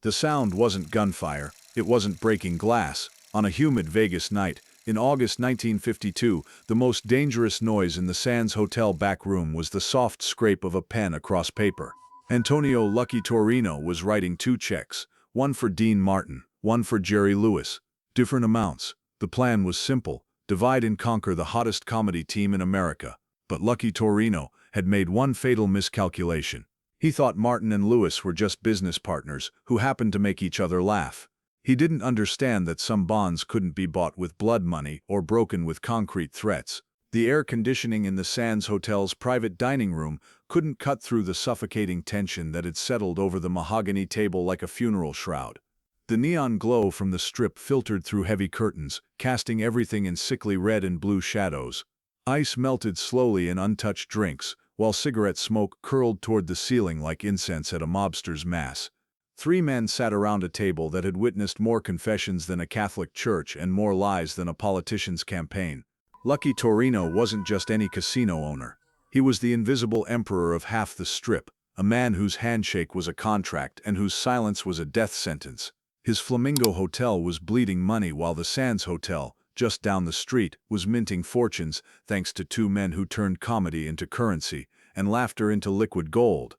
The sound wasn't gunfire, it wasn't breaking glass. On a humid Vegas night, in August 1952, the most dangerous noise in the Sands Hotel back room was the soft scrape of a pen across paper. Antonio "Lucky" Torrino was writing 2 checks, one for Dean Martin, one for Jerry Lewis. Different amounts. The plan was simple: divide and conquer the hottest comedy team in America. But Lucky Torrino had made one fatal miscalculation. He thought Martin and Lewis were just business partners who happened to make each other laugh. He didn't understand that some bonds couldn't be bought with blood money or broken with concrete threats. The air conditioning in the Sands Hotel's private dining room couldn't cut through the suffocating tension that had settled over the mahogany table like a funeral shroud. The neon glow from the strip filtered through heavy curtains, casting everything in sickly red and blue shadows. Ice melted slowly in untouched drinks, while cigarette smoke curled toward the ceiling like incense at a mobster's mass. 3 men sat around a table that had witnessed more confessions than a Catholic church and more lies than a politician's campaign. Lucky Torrino wasn't just any casino owner. He was the invisible emperor of half the strip, a man whose handshake was a contract and whose silence was a death sentence. His Flamingo Hotel was bleeding money while the Sands Hotel, just down the street, was minting fortunes thanks to 2 men who turned comedy into currency and laughter into liquid gold.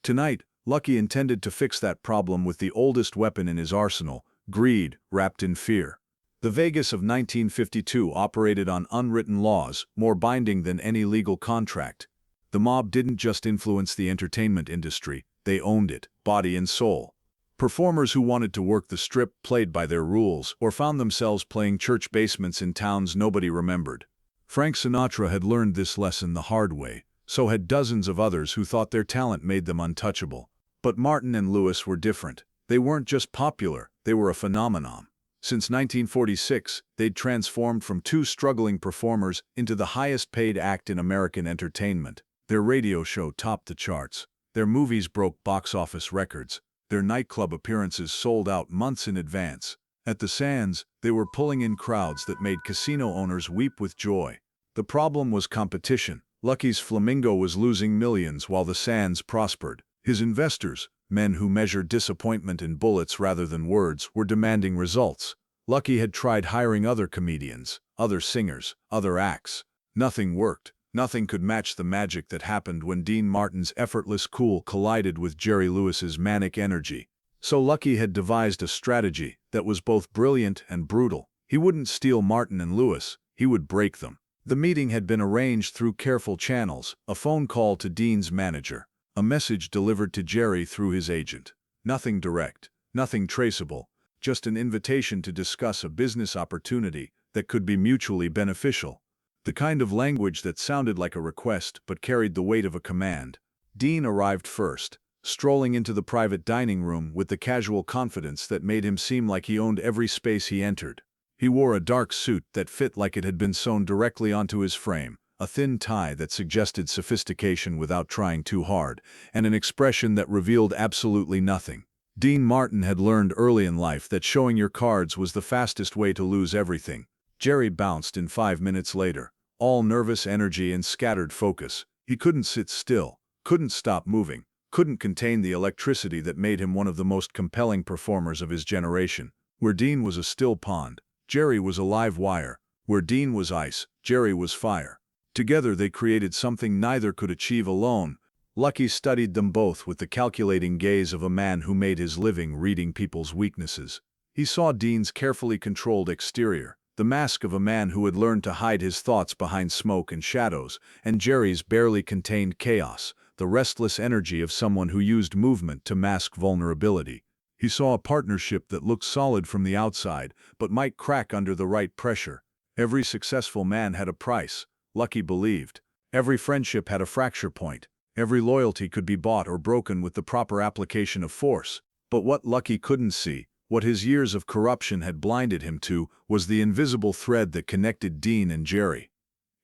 Tonight, Lucky intended to fix that problem with the oldest weapon in his arsenal: greed wrapped in fear. The Vegas of 1952 operated on unwritten laws, more binding than any legal contract. The mob didn't just influence the entertainment industry, they owned it, body and soul. Performers who wanted to work the strip played by their rules or found themselves playing church basements in towns nobody remembered. Frank Sinatra had learned this lesson the hard way. So had dozens of others who thought their talent made them untouchable. But Martin and Lewis were different. They weren't just popular, they were a phenomenon. Since 1946, they'd transformed from 2 struggling performers into the highest-paid act in American entertainment. Their radio show topped the charts. Their movies broke box office records. Their nightclub appearances sold out months in advance. At the Sands, they were pulling in crowds that made casino owners weep with joy. The problem was competition. Lucky's Flamingo was losing millions while the Sands prospered. His investors, men who measured disappointment in bullets rather than words, were demanding results. Lucky had tried hiring other comedians, other singers, other acts. Nothing worked. Nothing could match the magic that happened when Dean Martin's effortless cool collided with Jerry Lewis's manic energy. So Lucky had devised a strategy that was both brilliant and brutal. He wouldn't steal Martin and Lewis, he would break them. The meeting had been arranged through careful channels: a phone call to Dean's manager, a message delivered to Jerry through his agent. Nothing direct, nothing traceable, just an invitation to discuss a business opportunity that could be mutually beneficial. The kind of language that sounded like a request but carried the weight of a command. Dean arrived first, strolling into the private dining room with the casual confidence that made him seem like he owned every space he entered. He wore a dark suit that fit like it had been sewn directly onto his frame, a thin tie that suggested sophistication without trying too hard, and an expression that revealed absolutely nothing. Dean Martin had learned early in life that showing your cards was the fastest way to lose everything. Jerry bounced in 5 minutes later, all nervous energy and scattered focus. He couldn't sit still, couldn't stop moving, couldn't contain the electricity that made him one of the most compelling performers of his generation. Where Dean was a still pond, Jerry was a live wire. Where Dean was ice, Jerry was fire. Together they created something neither could achieve alone. Lucky studied them both with the calculating gaze of a man who made his living reading people's weaknesses. He saw Dean's carefully controlled exterior, the mask of a man who had learned to hide his thoughts behind smoke and shadows, and Jerry's barely contained chaos, the restless energy of someone who used movement to mask vulnerability. He saw a partnership that looked solid from the outside, but might crack under the right pressure. Every successful man had a price, Lucky believed. Every friendship had a fracture point. Every loyalty could be bought or broken with the proper application of force. But what Lucky couldn't see, what his years of corruption had blinded him to, was the invisible thread that connected Dean and Jerry.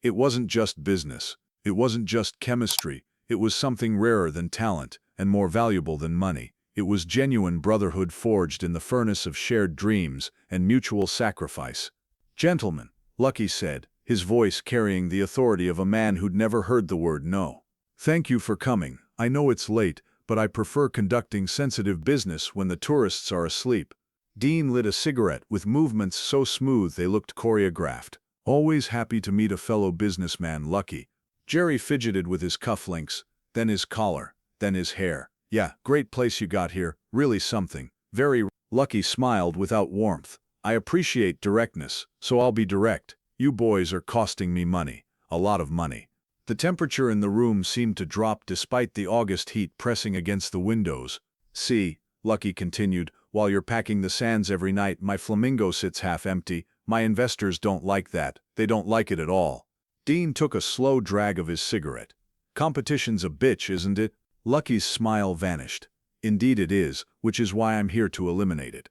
It wasn't just business. It wasn't just chemistry. It was something rarer than talent and more valuable than money. It was genuine brotherhood forged in the furnace of shared dreams and mutual sacrifice. "Gentlemen," Lucky said, his voice carrying the authority of a man who'd never heard the word no. "Thank you for coming. I know it's late, but I prefer conducting sensitive business when the tourists are asleep. Dean lit a cigarette with movements so smooth they looked choreographed. Always happy to meet a fellow businessman, Lucky. Jerry fidgeted with his cufflinks, then his collar, then his hair. Yeah, great place you got here, really something. Very. Lucky smiled without warmth. I appreciate directness, so I'll be direct. You boys are costing me money. A lot of money. The temperature in the room seemed to drop despite the August heat pressing against the windows. See, Lucky continued, while you're packing the sands every night, my flamingo sits half empty. My investors don't like that. They don't like it at all. Dean took a slow drag of his cigarette. Competition's a bitch, isn't it? Lucky's smile vanished. Indeed it is, which is why I'm here to eliminate it.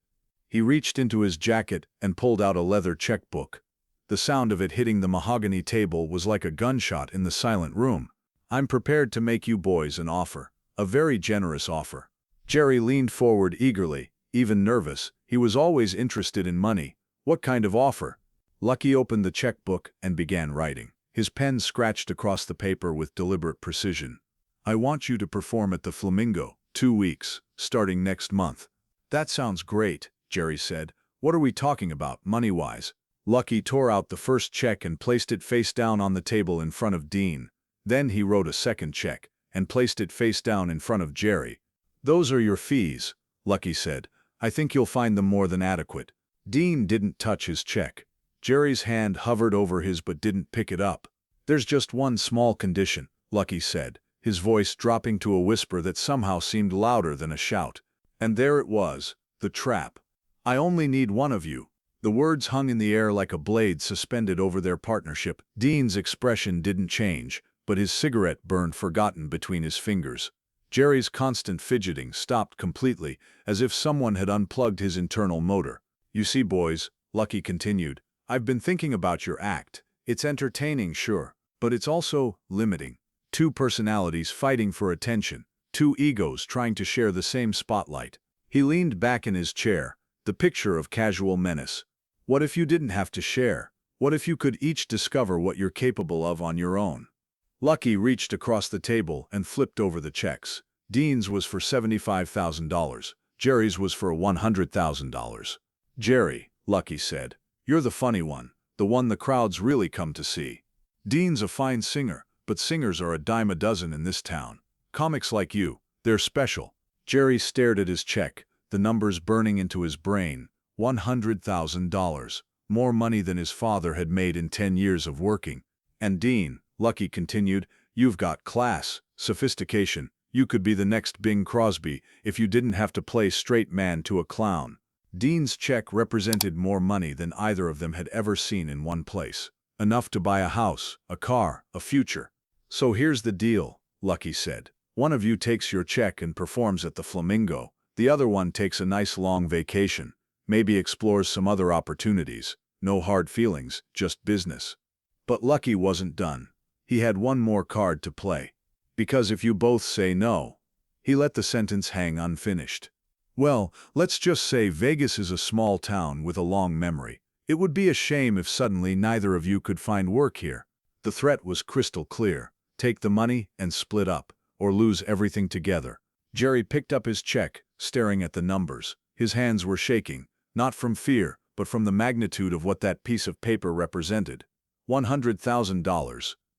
He reached into his jacket and pulled out a leather checkbook. The sound of it hitting the mahogany table was like a gunshot in the silent room. I'm prepared to make you boys an offer. A very generous offer. Jerry leaned forward eagerly, even nervous. He was always interested in money. What kind of offer? Lucky opened the checkbook and began writing. His pen scratched across the paper with deliberate precision. I want you to perform at the Flamingo, 2 weeks, starting next month. That sounds great, Jerry said. What are we talking about, money-wise? Lucky tore out the first check and placed it face down on the table in front of Dean. Then he wrote a second check and placed it face down in front of Jerry. Those are your fees, Lucky said. I think you'll find them more than adequate. Dean didn't touch his check. Jerry's hand hovered over his but didn't pick it up. There's just one small condition, Lucky said, his voice dropping to a whisper that somehow seemed louder than a shout. And there it was, the trap. I only need one of you. The words hung in the air like a blade suspended over their partnership. Dean's expression didn't change, but his cigarette burned forgotten between his fingers. Jerry's constant fidgeting stopped completely, as if someone had unplugged his internal motor. You see, boys, Lucky continued, I've been thinking about your act. It's entertaining, sure, but it's also limiting. 2 personalities fighting for attention, 2 egos trying to share the same spotlight. He leaned back in his chair, the picture of casual menace. What if you didn't have to share? What if you could each discover what you're capable of on your own? Lucky reached across the table and flipped over the checks. Dean's was for $75,000. Jerry's was for $100,000. Jerry, Lucky said, you're the funny one, the one the crowds really come to see. Dean's a fine singer, but singers are a dime a dozen in this town. Comics like you, they're special. Jerry stared at his check, the numbers burning into his brain. $100,000. More money than his father had made in 10 years of working. And Dean, Lucky continued, you've got class, sophistication. You could be the next Bing Crosby if you didn't have to play straight man to a clown. Dean's check represented more money than either of them had ever seen in one place. Enough to buy a house, a car, a future. So here's the deal, Lucky said. One of you takes your check and performs at the Flamingo. The other one takes a nice long vacation. Maybe explores some other opportunities. No hard feelings, just business. But Lucky wasn't done. He had one more card to play. Because if you both say no, he let the sentence hang unfinished. Well, let's just say Vegas is a small town with a long memory. It would be a shame if suddenly neither of you could find work here. The threat was crystal clear. Take the money and split up, or lose everything together. Jerry picked up his check, staring at the numbers. His hands were shaking, not from fear, but from the magnitude of what that piece of paper represented. $100,000.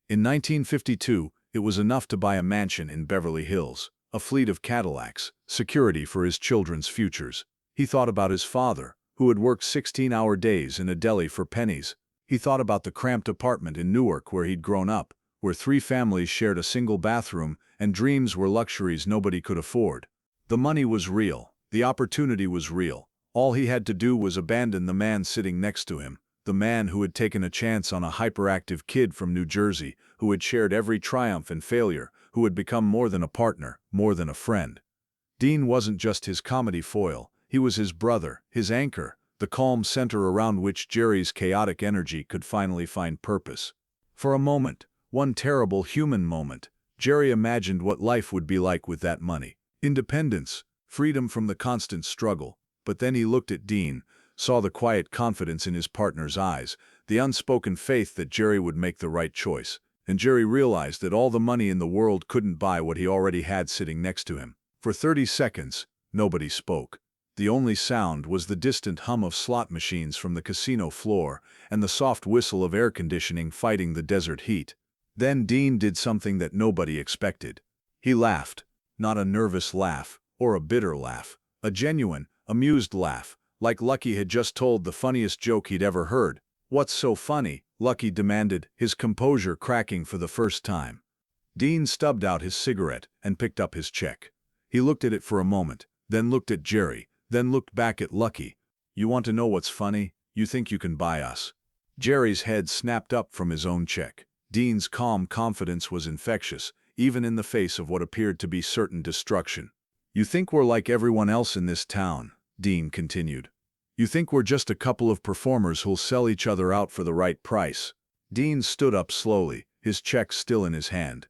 In 1952, it was enough to buy a mansion in Beverly Hills, a fleet of Cadillacs, security for his children's futures. He thought about his father, who had worked 16-hour days in a deli for pennies. He thought about the cramped apartment in Newark where he'd grown up, where 3 families shared a single bathroom and dreams were luxuries nobody could afford. The money was real. The opportunity was real. All he had to do was abandon the man sitting next to him, the man who had taken a chance on a hyperactive kid from New Jersey, who had shared every triumph and failure, who had become more than a partner, more than a friend. Dean wasn't just his comedy foil. He was his brother, his anchor, the calm center around which Jerry's chaotic energy could finally find purpose. For a moment, one terrible human moment, Jerry imagined what life would be like with that money. Independence, freedom from the constant struggle. But then he looked at Dean, saw the quiet confidence in his partner's eyes, the unspoken faith that Jerry would make the right choice. And Jerry realized that all the money in the world couldn't buy what he already had sitting next to him. For 30 seconds, nobody spoke. The only sound was the distant hum of slot machines from the casino floor and the soft whistle of air conditioning fighting the desert heat. Then Dean did something that nobody expected. He laughed. Not a nervous laugh or a bitter laugh. A genuine, amused laugh, like Lucky had just told the funniest joke he'd ever heard. "What's so funny?" Lucky demanded, his composure cracking for the first time. Dean stubbed out his cigarette and picked up his check. He looked at it for a moment, then looked at Jerry, then looked back at Lucky. "You want to know what's funny? You think you can buy us?" Jerry's head snapped up from his own check. Dean's calm confidence was infectious, even in the face of what appeared to be certain destruction. "You think we're like everyone else in this town," Dean continued. "You think we're just a couple of performers who'll sell each other out for the right price." Dean stood up slowly, his check still in his hand.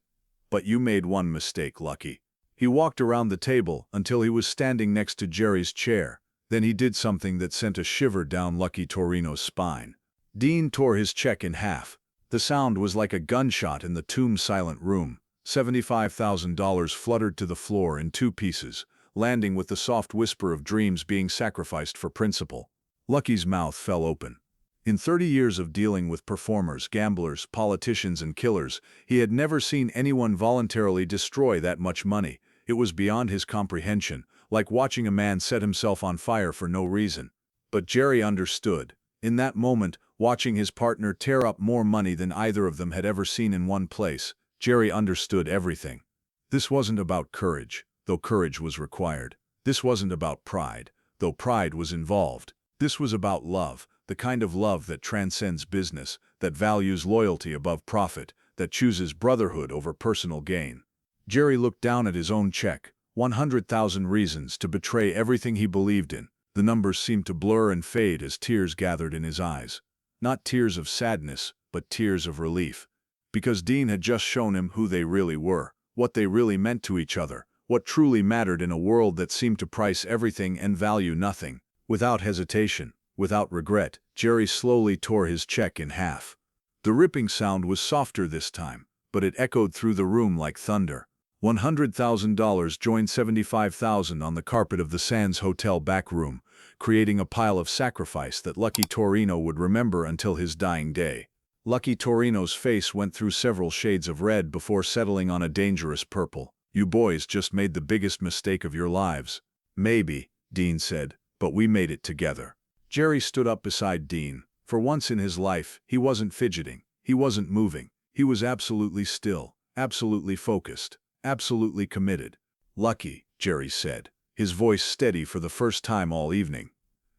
"But you made one mistake, Lucky." He walked around the table until he was standing next to Jerry's chair. Then he did something that sent a shiver down Lucky Torrino's spine. Dean tore his check in half. The sound was like a gunshot in the tomb-silent room. $75,000 fluttered to the floor in two pieces, landing with the soft whisper of dreams being sacrificed for principle. Lucky's mouth fell open. In 30 years of dealing with performers, gamblers, politicians, and killers, he had never seen anyone voluntarily destroy that much money. It was beyond his comprehension, like watching a man set himself on fire for no reason. But Jerry understood. In that moment, watching his partner tear up more money than either of them had ever seen in one place, Jerry understood everything. This wasn't about courage, though courage was required. This wasn't about pride, though pride was involved. This was about love, the kind of love that transcends business, that values loyalty above profit, that chooses brotherhood over personal gain. Jerry looked down at his own check. 100,000 reasons to betray everything he believed in. The numbers seemed to blur and fade as tears gathered in his eyes. Not tears of sadness, but tears of relief. Because Dean had just shown him who they really were, what they really meant to each other, what truly mattered in a world that seemed to price everything and value nothing. Without hesitation, without regret, Jerry slowly tore his check in half. The ripping sound was softer this time, but it echoed through the room like thunder. $100,000 joined $75,000 on the carpet of the Sands Hotel back room, creating a pile of sacrifice that Lucky Torrino would remember until his dying day. Lucky Torrino's face went through several shades of red before settling on a dangerous purple. "You boys just made the biggest mistake of your lives." "Maybe," Dean said, "but we made it together." Jerry stood up beside Dean. For once in his life, he wasn't fidgeting. He wasn't moving. He was absolutely still, absolutely focused, absolutely committed. "Lucky," Jerry said, his voice steady for the first time all evening.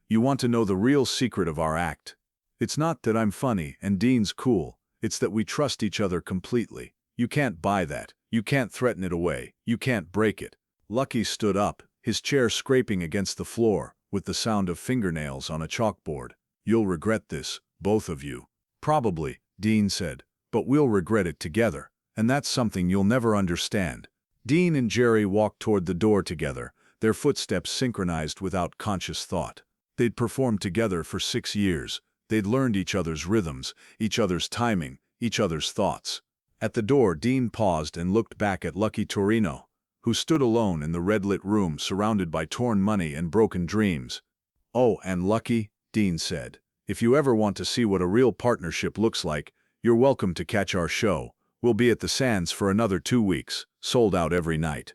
"You want to know the real secret of our act? It's not that I'm funny and Dean's cool. It's that we trust each other completely. You can't buy that. You can't threaten it away. You can't break it." Lucky stood up, his chair scraping against the floor, with the sound of fingernails on a chalkboard. "You'll regret this, both of you." "Probably," Dean said, "but we'll regret it together. And that's something you'll never understand." Dean and Jerry walked toward the door together, their footsteps synchronized without conscious thought. They'd performed together for 6 years. They'd learned each other's rhythms, each other's timing, each other's thoughts. At the door, Dean paused and looked back at Lucky Torrino, who stood alone in the red-lit room surrounded by torn money and broken dreams. "Oh, and Lucky," Dean said, "if you ever want to see what a real partnership looks like, you're welcome to catch our show. We'll be at the Sands for another 2 weeks, sold out every night."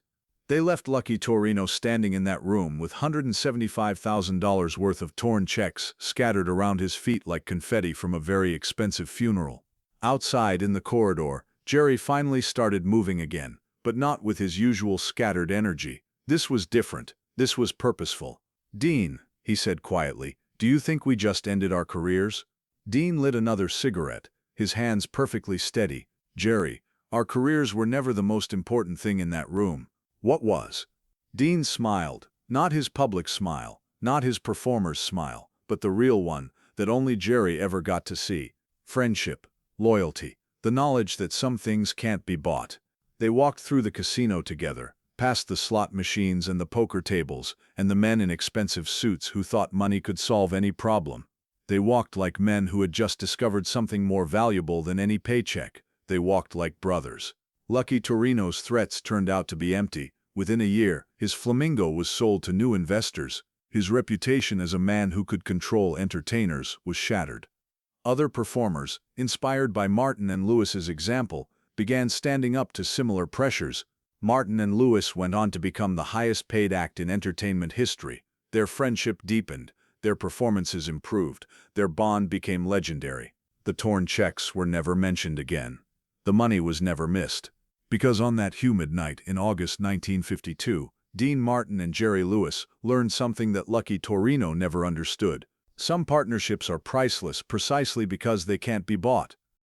They left Lucky Torrino standing in that room with $175,000 worth of torn checks scattered around his feet like confetti from a very expensive funeral. Outside in the corridor, Jerry finally started moving again, but not with his usual scattered energy. This was different. This was purposeful. "Dean," he said quietly, "do you think we just ended our careers?" Dean lit another cigarette, his hands perfectly steady. "Jerry, our careers were never the most important thing in that room." "What was?" Dean smiled, not his public smile, not his performer's smile, but the real one that only Jerry ever got to see. Friendship, loyalty, the knowledge that some things can't be bought. They walked through the casino together, past the slot machines and the poker tables, and the men in expensive suits who thought money could solve any problem. They walked like men who had just discovered something more valuable than any paycheck. They walked like brothers. Lucky Torrino's threats turned out to be empty. Within a year, his Flamingo was sold to new investors. His reputation as a man who could control entertainers was shattered. Other performers, inspired by Martin and Lewis's example, began standing up to similar pressures. Martin and Lewis went on to become the highest-paid act in entertainment history. Their friendship deepened, their performances improved, their bond became legendary. The torn checks were never mentioned again. The money was never missed. Because on that humid night in August 1952, Dean Martin and Jerry Lewis learned something that Lucky Torrino never understood. Some partnerships are priceless precisely because they can't be bought.